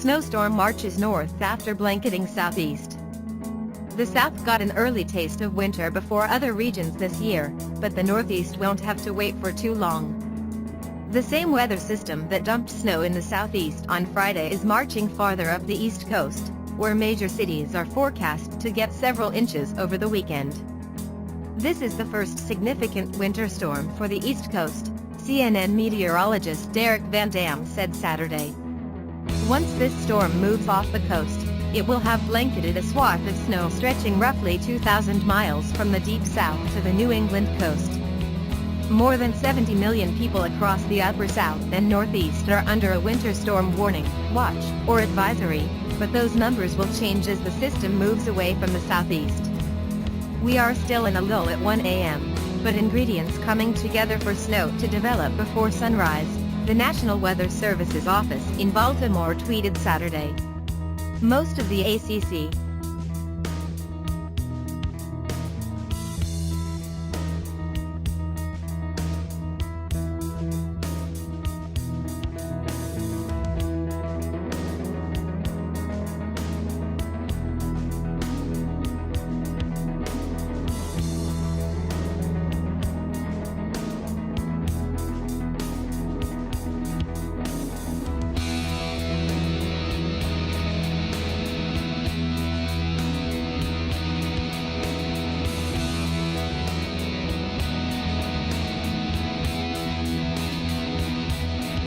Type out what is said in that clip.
snowstorm marches north after blanketing southeast. The south got an early taste of winter before other regions this year, but the northeast won't have to wait for too long. The same weather system that dumped snow in the southeast on Friday is marching farther up the east coast, where major cities are forecast to get several inches over the weekend. This is the first significant winter storm for the East Coast, CNN meteorologist Derek Van Dam said Saturday. Once this storm moves off the coast, it will have blanketed a swath of snow stretching roughly 2,000 miles from the deep south to the New England coast. More than 70 million people across the upper south and northeast are under a winter storm warning, watch, or advisory, but those numbers will change as the system moves away from the southeast. We are still in a lull at 1 a.m., but ingredients coming together for snow to develop before sunrise, the National Weather Service's office in Baltimore tweeted Saturday. Most of the ACC,